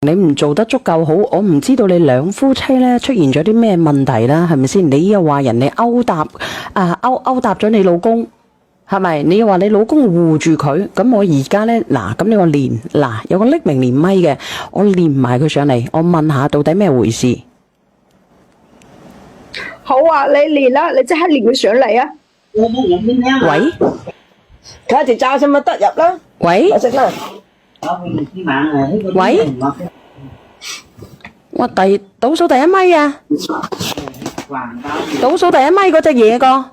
你唔做得足夠好，我唔知道你兩夫妻咧出現咗啲咩問題啦，係咪先？你又話人哋勾搭咗你老公，係咪？你又話你老公護住佢，咁我而家咧咁你話有個匿名連咪嘅，我連埋佢上嚟，我問下到底咩回事？好啊，你連啦，你即刻連佢上嚟啊！喂，睇下條罩使唔使得入啦？喂，我識啦。喂，我倒數第一咪啊！倒數第一咪嗰隻嘢個，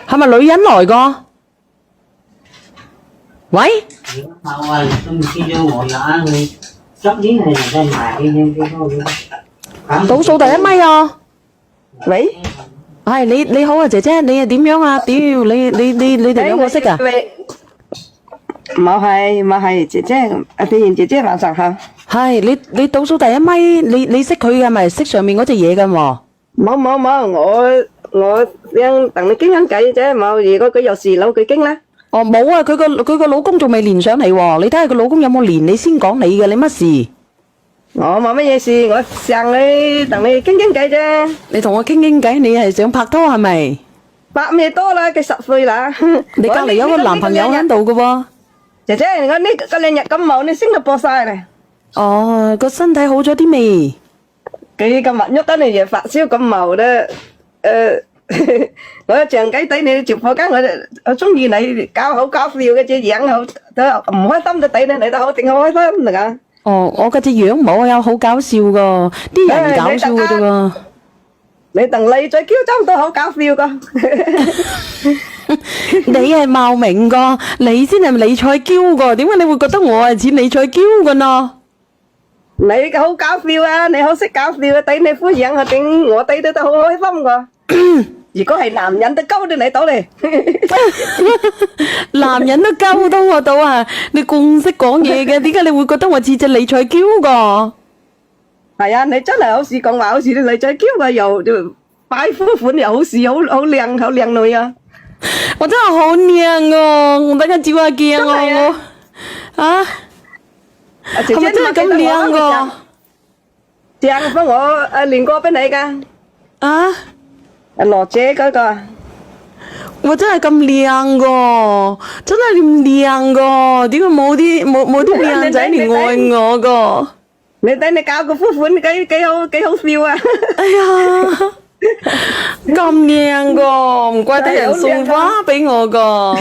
係咪女人來個？喂，倒數第一咪啊！喂，係你好啊，姐姐，你係點樣啊？屌你哋兩個識啊？冇係，姐姐，譬如姐姐晚上好。係你倒數第一咪，你識佢嘅咪識上面嗰隻嘢嘅喎？冇，我想同你傾緊偈啫，冇。如果佢有事攞佢傾啦。哦，冇啊，佢個老公仲未連上嚟喎，你睇下佢老公有冇連，你先講你嘅，你乜事？我冇乜嘢事，我想你同你傾傾偈啫。你同我傾傾偈，你係想拍拖係咪？拍咩多啦？佢10歲啦。你隔離有個男朋友喺度嘅喎。姐姐，我呢個2日感冒，你聲都播晒咧。哦，個身體好咗啲未？佢今日喐得你又發燒感冒咧，我長雞仔你直播間，我中意你搞好搞笑嘅隻樣好，唔開心就抵你都好定好開心嚟噶。哦，我嗰隻樣冇有好搞笑噶，啲人搞笑嘅啫喎。你同李嘴嬌針都好搞笑噶。你係茂名個，你先係李彩嬌個，點解你會覺得我係似李彩嬌嘅呢？你好搞笑啊！你好識搞笑啊！抵你敷衍啊，頂我抵得好開心噶。如果係男人都勾到你到嚟，男人都勾到我到啊！你咁識講嘢嘅，點解你會覺得我似隻李彩嬌個？係啊，你真係好似講話，好似啲李彩嬌啊，又擺夫款又好似好靚女啊！我真係好靚啊！我等陣照下鏡啊！我啊，係咪真係咁靚個？正，幫我連過俾你噶。啊？羅姐嗰個。我真係咁靚個，真係咁靚個，點解冇啲靚仔嚟愛我個？你睇你搞個夫款幾好笑啊！哎呀！咁靚個，唔怪得人送花俾我個。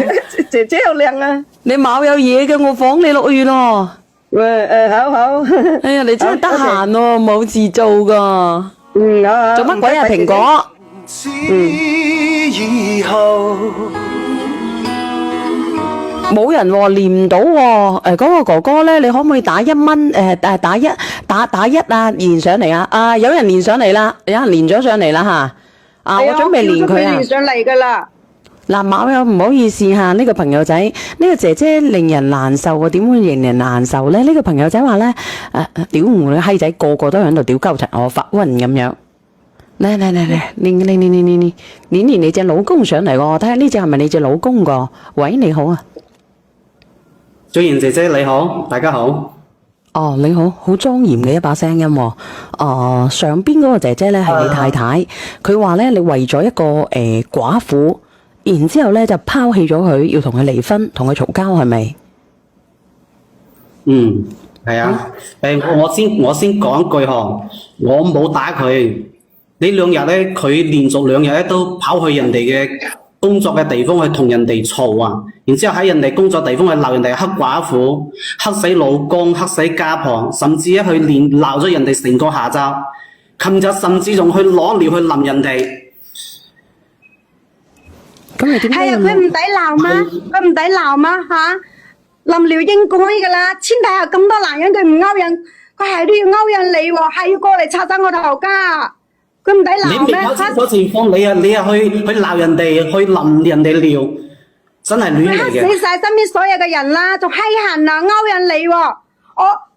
姐姐好靚啊！你冇有嘢嘅，我放你落去咯。好。哎呀，你真係得閒喎，冇事做噶。好。做乜鬼啊，蘋果？冇人喎，連唔到喎。嗰個哥哥咧，你可唔可以打1蚊？打一啊，連上嚟啊！啊，有人連上嚟啦，有人連咗上嚟啦吓。啊，我準備連佢啊。連上嚟噶啦。嗱，馬友唔好意思吓，呢個朋友仔，呢個姐姐令人難受啊，點會令人難受咧？呢個朋友仔話咧，屌我啲閪仔個個都喺度屌鳩柒我發瘟咁樣。嚟，連你隻老公上嚟喎，睇下呢隻係咪你隻老公個？喂，你好啊。祖賢姐姐你好，大家好。哦，你好，好莊嚴嘅一把聲音喎。上邊嗰個姐姐咧係你太太，佢話咧你為咗一個寡婦，然之後咧就拋棄咗佢，要同佢離婚，同佢嘈交，係咪？嗯，係啊。我先講一句嗬，我冇打佢。呢2日咧，佢連續2日咧都跑去人哋嘅工作嘅地方去同人哋嘈啊，然之後喺人哋工作地方去鬧人哋黑寡婦、黑死老公、黑死家婆，甚至咧去連鬧咗人哋成個下晝。琴日甚至仲去攞尿去淋人哋。咁你點解？係啊，佢唔抵鬧嗎？佢唔抵鬧嗎？吓，淋尿應該噶啦，天底下咁多男人，佢唔勾引，佢係都要勾引你喎，係要過嚟拆晒我頭家。佢唔抵鬧咩？你明我清楚情況，你去鬧人哋，去淋人哋尿，真係亂嚟嘅。黑死晒身邊所有嘅人啦，仲閪痕啊，勾引你喎！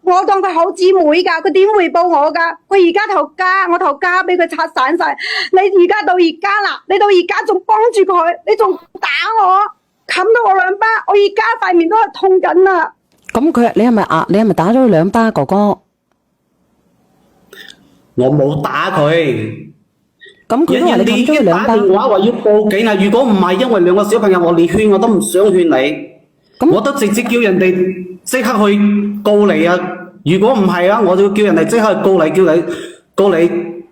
我當佢好姊妹㗎，佢點回報我㗎？佢而家我頭家俾佢拆散晒，你而家到而家啦，你到而家仲幫住佢，你仲打我，冚到我2巴，我而家塊面都係痛緊啊！咁你係咪打咗佢兩巴，哥哥？我冇打佢。咁佢都話你人哋已經冚咗佢兩巴。打電話話要報警啦。如果唔係因為兩個小朋友，我連勸我都唔想勸你。咁我都直接叫人哋即刻去告你啊！如果唔係啊，我就叫人哋即刻去告你，告你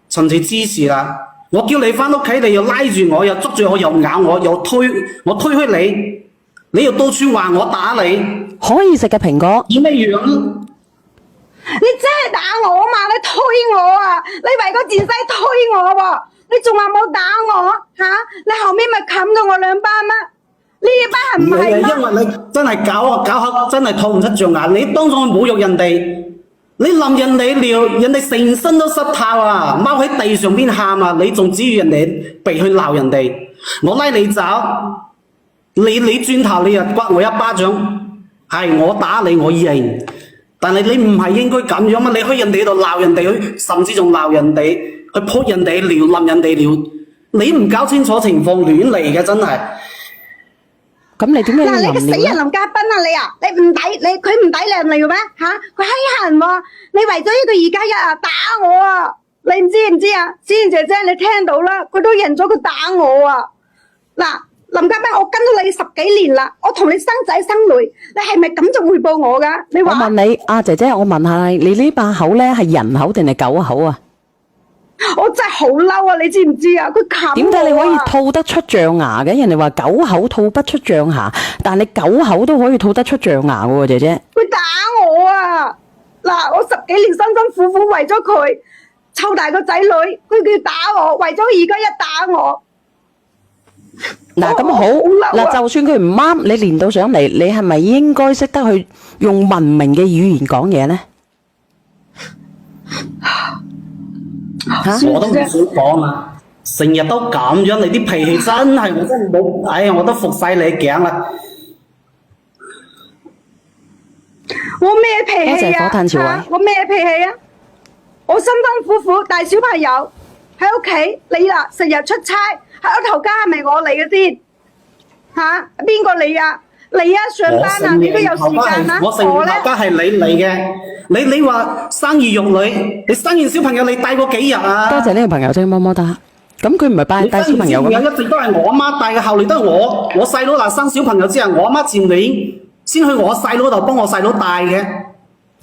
陳詞滋事啦！我叫你翻屋企，你又拉住我，又捉住我，又咬我，又推開你，你又到處話我打你，可以食嘅蘋果。以咩樣啊？你真係打我嘛？你推我啊！你為個賤西推我喎、你仲話冇打我吓、你後面咪冚咗我兩巴咩？呢巴係唔係因為你真係搞下真係吐唔出象牙，你當眾侮辱人哋，你淋人哋尿，人哋成身都濕透啊，踎喺地上邊喊啊，你仲指住人哋鼻去鬧人哋，我拉你走，你轉頭你又刮我一巴掌，係我打你我認，但係你唔係應該咁樣嘛，你去人哋度鬧人哋，甚至仲鬧人哋，去潑人哋尿，淋人哋尿，你唔搞清楚情況亂嚟嘅真係。咁你點解要嗱，你個死人淋尿咧？林家斌啊！你唔抵佢唔抵你嚟咩吓？佢閪痕喎！你為咗呢個2+1啊打我啊！你唔知啊？思妍姐姐你聽到啦，佢都認咗佢打我啊！嗱，林家斌，我跟咗你10幾年啦，我同你生仔生女，你係咪咁就匯報我噶？你我話問你，姐姐，我問下你，你呢把口咧係人口定係狗口啊？我真係好嬲啊！你知唔知啊？佢冚我啊！點解你可以吐得出象牙嘅？人哋話狗口吐不出象牙，但你狗口都可以吐得出象牙喎，姐姐。佢打我啊！嗱，我10幾年辛辛苦苦為咗佢湊大個仔女，佢打我，為咗2+1打我。嗱，咁好好嬲啊嗱，就算佢唔啱，你連到上嚟，你係咪應該識得去用文明嘅語言講嘢呢？我都唔想講啊，成日都咁樣，你啲脾氣真係我真係冇，哎呀，我都服晒你頸啦。我咩脾氣多謝啊？火炭朝偉嚇我咩脾氣啊？我辛辛苦苦帶小朋友喺屋企，你啦成日出差，喺我頭家係咪我嚟嘅先？嚇邊個嚟啊？你啊上班啊，你都有時間啊？我承認我咧頭家係你嚟嘅。你話生兒育女，你生完小朋友你帶過幾日啊？多謝呢個朋友啫，麼麼噠。咁佢唔係帶小朋友嘅咩？一直都係我阿媽帶嘅，後嚟都係我細佬嗱生小朋友之後，我阿媽漸年先去我細佬度幫我細佬帶嘅。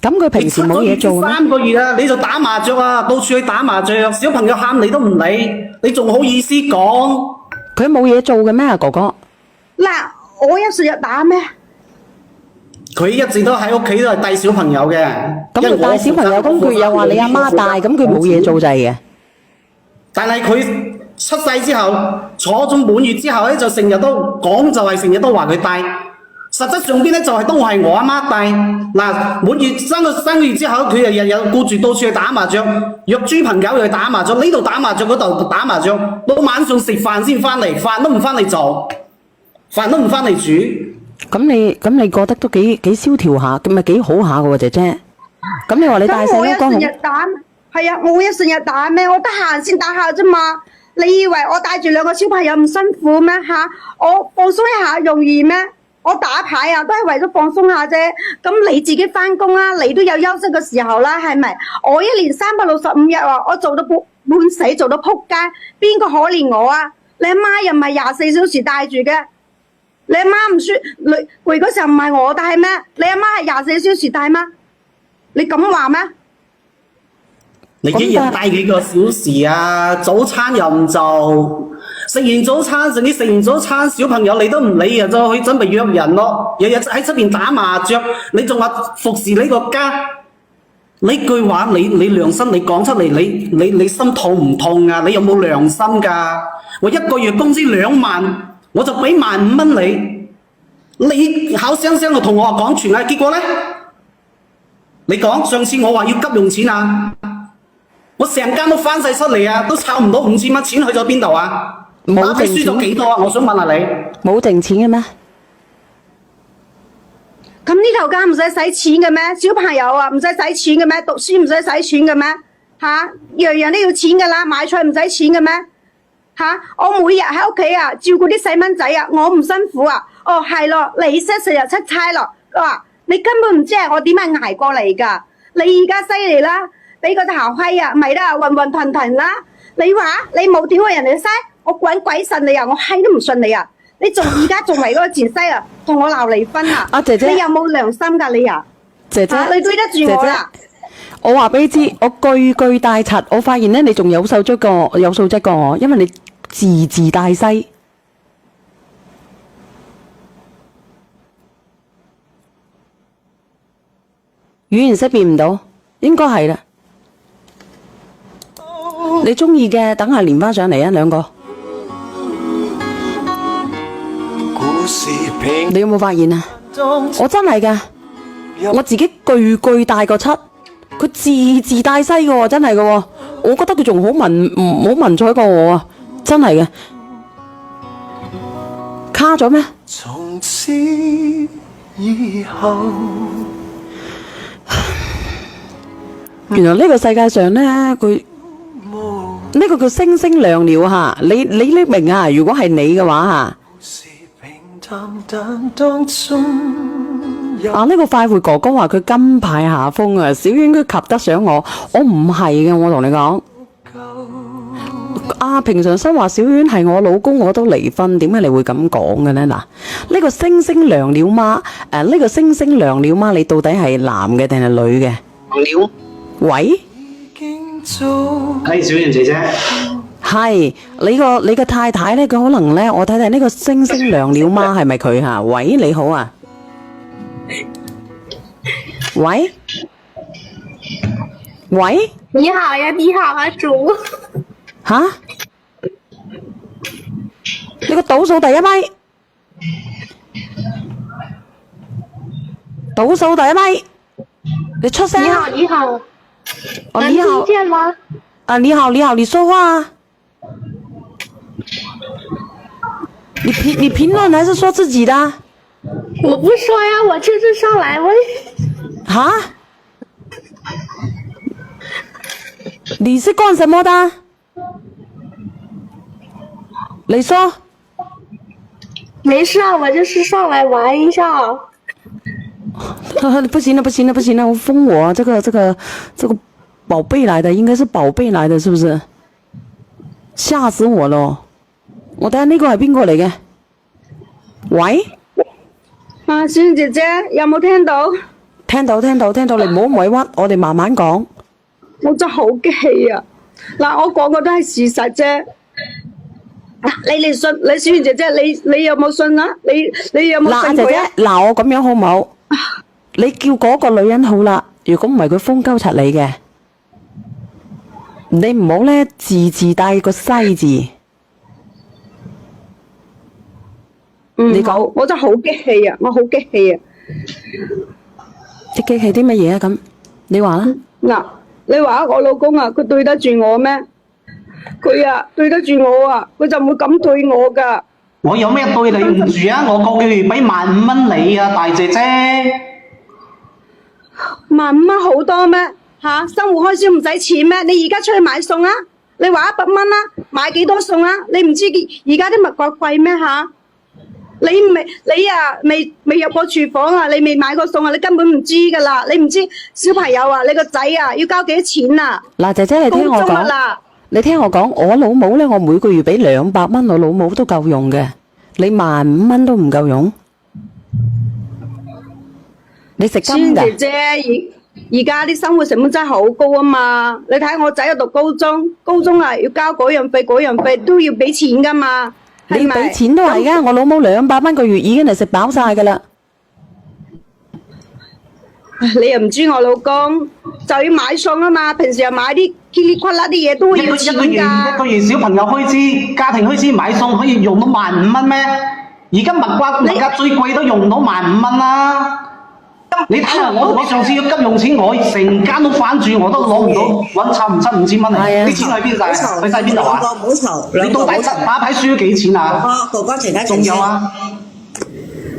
咁佢平時冇嘢做嘅咩？ 3個月啊，你就打麻雀啊，到處去打麻雀，小朋友喊你都唔理，你仲好意思講？佢冇嘢做嘅咩啊，哥哥？嗱，我一成日打咩？佢一直都喺屋企都係帶小朋友嘅。咁佢帶小朋友，咁佢又話你阿媽帶，咁佢冇嘢做就係嘅。但係佢出世之後，坐咗滿月之後咧，就成日都講，就係成日都話佢帶。實質上邊咧就係都係我阿媽帶。嗱，滿月生個月之後，佢又日日顧住到處去打麻雀，約豬朋狗友去打麻雀，呢度打麻雀，嗰度打麻雀，到晚上食飯先翻嚟，飯都唔翻嚟做，飯都唔翻嚟煮。咁你覺得都幾蕭條下，咁咪幾好下嘅喎，姐姐。咁你話你帶細佬哥好咁我一成日打，係啊，我一成日打咩？我得閒先打下啫嘛。你以為我帶住2個小朋友唔辛苦咩？吓，我放鬆一下容易咩？我打牌啊，都係為咗放鬆下啫。咁你自己翻工啦，你都有休息嘅時候啦，係咪？我1年365日啊，我做到半死，做到仆街，邊個可憐我啊？你阿媽又唔係24小時帶住嘅，你阿媽唔舒累嗰時候唔係我帶咩？你阿媽係24小時帶嗎？你咁話咩？你一日帶幾個小時啊？早餐又唔做，食完早餐，甚至食完早餐，小朋友你都唔理啊，就去準備約人咯。日日喺出邊打麻雀，你仲話服侍你個家？呢句話你良心你講出嚟，你心痛唔痛啊？你有冇良心㗎？我1個月工資2萬，我就俾15000蚊你，你口聲聲就同我講全啊，結果呢？你講上次我話要急用錢啊，我成間都翻晒出嚟啊，都湊唔到5000蚊，錢去咗邊度啊？冇打牌輸咗幾多啊？我想問下你。冇剩錢嘅咩？咁呢頭家唔使使錢嘅咩？小朋友啊，唔使使錢嘅咩？讀書唔使使錢嘅咩？吓，樣樣都要錢噶啦，買菜唔使錢嘅咩？吓，我每日喺屋企啊，照顧啲細蚊仔啊，我唔辛苦啊？哦，係咯，你成日出差咯，哇！你根本唔知係我點樣捱過嚟㗎。你而家犀利啦，俾個頭閪啊，咪啦，混混騰騰啦。你話你冇屌過人哋西，我滾鬼信你啊！我閪都唔信你啊！你而家仲為嗰個前妻啊，同我鬧離婚啊！姐姐，你有冇良心㗎你啊？姐姐，你對得住我啦！我話俾你知，我句帶柒，我發現咧你仲有素質過我，因為你字帶西。語言識別唔到，應該係啦。你中意嘅，等下連翻上嚟啊，兩個。你有冇發現啊？我真係㗎，我自己句帶個七，佢字帶西嘅喎，真係嘅喎。我覺得佢仲好文采過我啊，真係嘅。卡咗咩？從此以後，原來呢個世界上咧，佢呢個叫星星亮了嚇。你明啊？如果係你嘅話嚇。呢個快活哥哥話佢甘拜下風啊，小婉佢及得上我唔係嘅，我同你講。平常心話小婉係我老公，我都離婚，點解你會咁講嘅呢？嗱，呢個星星亮了嗎？呢個星星亮了嗎？你到底係男嘅定係女嘅？了。喂，係小婉姐姐。係你個太太咧，佢可能咧，我睇睇呢個星星亮了嗎？係咪佢吓？喂，你好啊。喂，你好呀，你好啊，主。吓？你個倒數第一咪，倒數第一咪，你出聲。你好，你好。你好。能聽見嗎？你好，你說話啊。你評論還是說自己的？我不說呀，我就是上來問。哈？你是幹什麼的？你說。沒事啊，我就是上來玩一下。不行了，我封我啊！這個寶貝來的，應該是寶貝來的，是不是？嚇死我咯！我睇下呢個係邊個嚟嘅？喂，小婉姐姐有冇聽到？聽到，你唔好委屈，我哋慢慢講。我真係好激氣啊！嗱，我講嘅都係事實啫。你哋信？你小婉姐姐，你有冇信啊？你有冇信佢啊？姐姐，我咁樣好唔好？你叫嗰個女人好啦，如果唔係佢瘋鳩柒你嘅，你唔好咧字帶個西字。你講，我真係好激氣啊！我好激氣啊！你激氣啲乜嘢啊？咁你話啦。嗱，你話我老公啊，佢對得住我咩？佢啊對得住我啊，佢就唔會咁對我噶。我有咩對你唔住啊？我個月俾15,000蚊你啊，大姐姐。15,000蚊好多咩？吓，生活開銷唔使錢咩？你而家出去買餸啊？你話100蚊啦，買幾多餸啊？你唔知而家啲物價貴咩吓？你未入過廚房啊？你未買過餸啊？你根本唔知噶啦！你唔知小朋友啊，你個仔啊要交幾多錢啊？嗱，姐姐你聽我講，我老母咧，我每個月俾200蚊，我老母都夠用嘅。你15,000蚊都唔夠用，你食金㗎？姐姐，而家啲生活成本真係好高啊嘛！你睇我仔喺讀高中啊要交嗰樣費都要俾錢噶嘛。你俾錢都係噶，我老母200蚊個月已經係食飽晒噶啦。你又唔知我老公就要買餸啊嘛，平時又買啲噼里啪啦啲嘢都要錢㗎。一個月小朋友開支、家庭開支買餸可以用到15,000蚊咩？而家物價最貴都用唔到15,000蚊啦。你睇下我上次要急用錢，我成間都反住，我都攞唔到，揾差唔多5,000蚊嚟。啲錢去邊晒？去晒邊度啊？唔好嘈，你到底打牌輸咗幾錢啊？哥哥陣間仲有啊？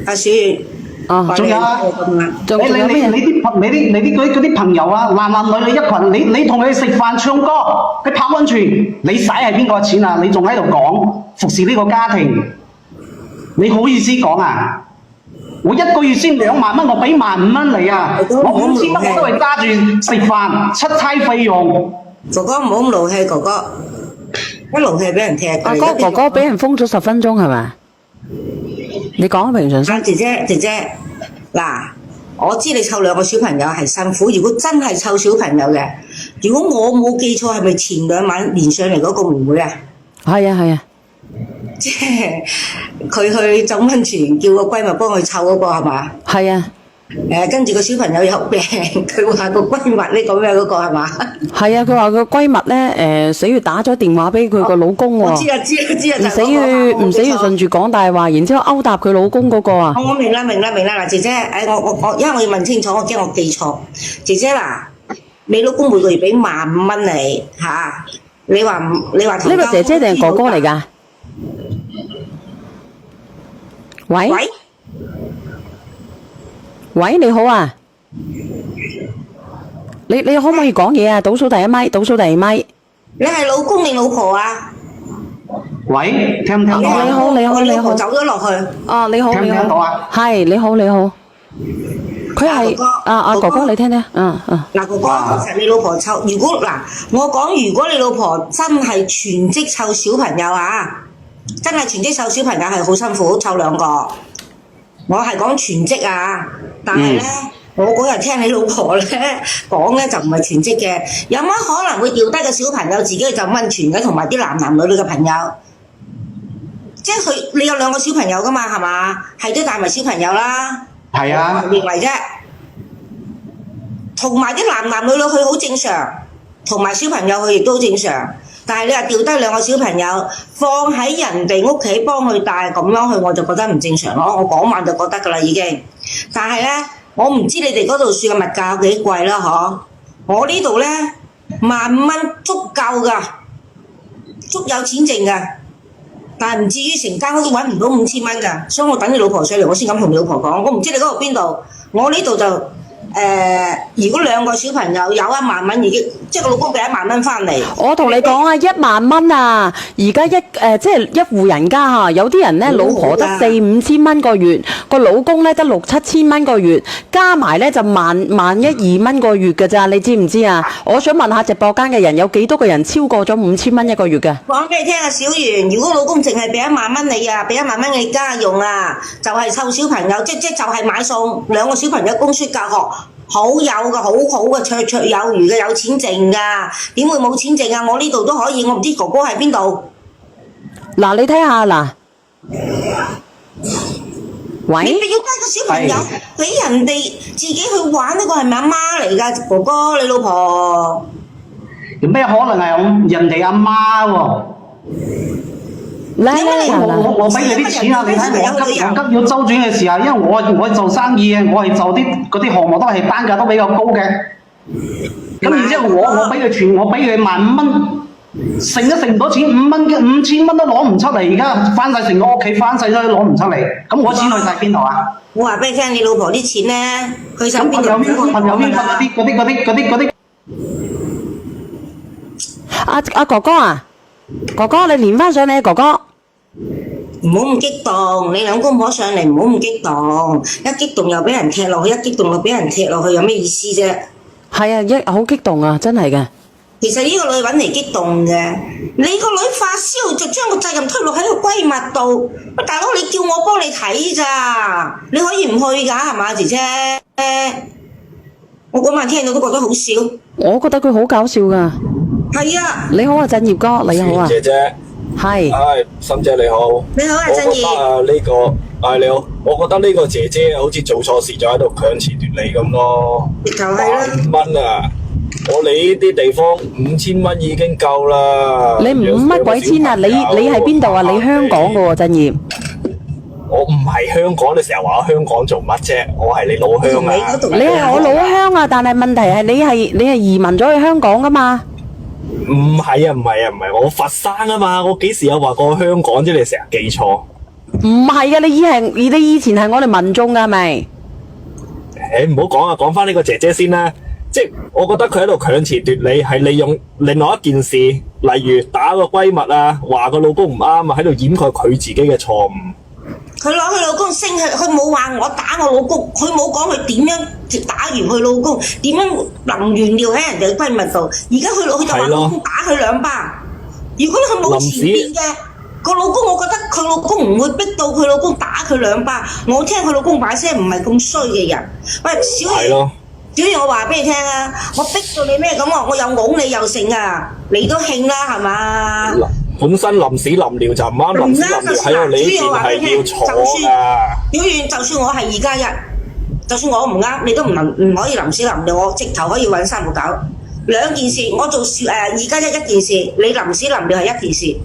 阿小月，仲有啊？仲有咩？你啲嗰啲朋友啊，男女一群，你同佢哋食飯唱歌，去泡溫泉，你使係邊個錢啊？你仲喺度講服侍呢個家庭，你好意思講啊？我一個月先2萬蚊，我俾15,000你啊！我5000蚊我都係揸住食飯、出差費用。哥哥唔好咁勞氣，哥哥一勞氣俾人踢。阿哥哥俾人封咗10分鐘係咪？你講啊，平常心。姐姐，嗱，我知你湊2個小朋友係辛苦。如果真係湊小朋友嘅，如果我冇記錯，係咪前2晚連上嚟嗰個妹妹啊？係啊。即係佢去浸溫泉，叫個閨蜜幫佢湊嗰個係嘛？係啊。跟住個小朋友有病，佢話個閨蜜呢咁樣嗰個係嘛？係啊，佢話個閨蜜咧死要打咗電話俾佢個老公喎。我知啊，唔死要順住講大話，然之後勾搭佢老公嗰個啊。我明啦嗱，姐姐，我因為我要問清楚，我驚我記錯。姐姐嗱，你老公每個月俾15,000蚊你嚇，你話呢個姐姐定係哥哥嚟㗎？喂，你好啊，你可唔可以講嘢啊？倒數第1咪，倒數第2咪。你係老公定老婆啊？喂，聽唔聽到啊？你好。我老婆走咗落去。哦，你好。聽唔聽到啊？係，你好。佢係哥哥，你聽聽。嗱，哥哥，其實你老婆湊，如果你老婆真係全職湊小朋友啊，真係全職湊小朋友係好辛苦，湊2個。我係講全職啊，但係咧，我嗰日聽你老婆咧講咧就唔係全職嘅，有乜可能會掉低個小朋友自己去浸溫泉嘅，同埋啲男女嘅朋友，即係你有2個小朋友噶嘛，係嘛？係都帶埋小朋友啦，係啊，認為啫，同埋啲男女去好正常，同埋小朋友去亦都好正常。但係你話掉低2個小朋友放喺人哋屋企幫佢帶咁樣去，我就覺得唔正常咯。我嗰晚就覺得㗎啦已經。但係咧，我唔知你哋嗰度算嘅物價有幾貴啦嗬？我呢度咧15,000蚊足夠㗎，足有錢剩㗎。但係唔至於成間屋都揾唔到5000蚊㗎，所以我等你老婆上嚟我先敢同你老婆講。我唔知你嗰度邊度，我呢度就如果2個小朋友有1萬蚊已經，即係個老公俾1萬蚊翻嚟。我同你講啊，1萬蚊啊，而家即係一戶人家嚇，有啲人咧老婆得4-5千蚊個月，個老公咧得6-7千蚊個月，加埋咧就萬1-2蚊個月㗎咋，你知唔知啊？我想問下直播間嘅人有幾多個人超過咗5000蚊一個月嘅？講俾你聽啊，小圓，如果老公淨係俾1萬蚊你啊，俾1萬蚊你家用啊，就係湊小朋友，即就係買餸，2個小朋友供書教學。好有嘅，好嘅，綽綽有餘嘅，有錢剩噶，點會冇錢剩啊？我呢度都可以，我唔知哥哥喺邊度。嗱，你睇下嗱，喂，你要帶個小朋友俾人哋自己去玩，呢個係咪阿媽嚟㗎？哥哥，你老婆有咩可能係人哋阿媽喎？我俾你啲錢啊！你睇我急要周轉嘅時候，因為我做生意嘅，我係做嗰啲項目都係單價都比較高嘅。咁然之後我俾佢我俾佢15,000蚊，剩都剩唔到錢，5000蚊都攞唔出嚟，而家翻晒成個屋企，翻晒都攞唔出嚟。咁我錢去晒邊度啊？我話俾你聽，你老婆啲錢咧，去晒邊度？朋友圈嗰啲。阿哥哥啊！哥哥，你連翻上嚟，哥哥。唔好咁激動，你兩公婆上嚟唔好咁激動，一激動又俾人踢落去，一激動又俾人踢落去，有咩意思啫？係啊，好激動啊，真係嘅。其實呢個女揾嚟激動嘅，你個女發燒就將個責任推落喺個閨蜜度。大佬，你叫我幫你睇咋？你可以唔去㗎係嘛，姐姐？我嗰晚聽到都覺得好笑。我覺得佢好搞笑㗎。係啊。你好啊，振業哥，你好啊。姐姐。係。係，心姐你好。你好啊，振業。我覺得你好。我覺得呢個姐姐好似做錯事就喺度強詞奪理咁咯。就係啦。15蚊啊！我哋呢啲地方5000蚊已經夠啦。你5乜鬼千啊？你係邊度啊？你香港㗎喎，振業。我唔係香港，你成日話我香港做乜啫？我係你老鄉啊！你係我老鄉啊，但係問題係你係移民咗去香港㗎嘛？唔係啊，我佛山啊嘛，我幾時有話過香港啫？你成日記錯。唔係啊，你以前係我哋民眾㗎係咪？唔好講啊，講翻呢個姐姐先啦。即係我覺得佢喺度強詞奪理，係利用另外一件事，例如打個閨蜜啊，話個老公唔啱啊，喺度掩蓋佢自己嘅錯誤。佢攞佢老公升佢冇話我打我老公，佢冇講佢點樣打完佢老公，點樣淋完尿喺人哋嘅閨蜜度。而家佢就話老公打佢2巴。如果佢冇前邊嘅個老公，我覺得佢老公唔會逼到佢老公打佢2巴。我聽佢老公把聲唔係咁衰嘅人。喂，小月，我話俾你聽啊，我逼到你咩咁啊？我又拱你又剩啊，你都興啦係嘛？本身臨屎臨尿就唔啱，臨屎臨尿喺我你呢邊係要坐㗎。小月，就算我係2+1，就算我唔啱，你都唔可以臨屎臨尿，我直頭可以揾3個狗。2件事，我做2+1一件事，你臨屎臨尿係1件事。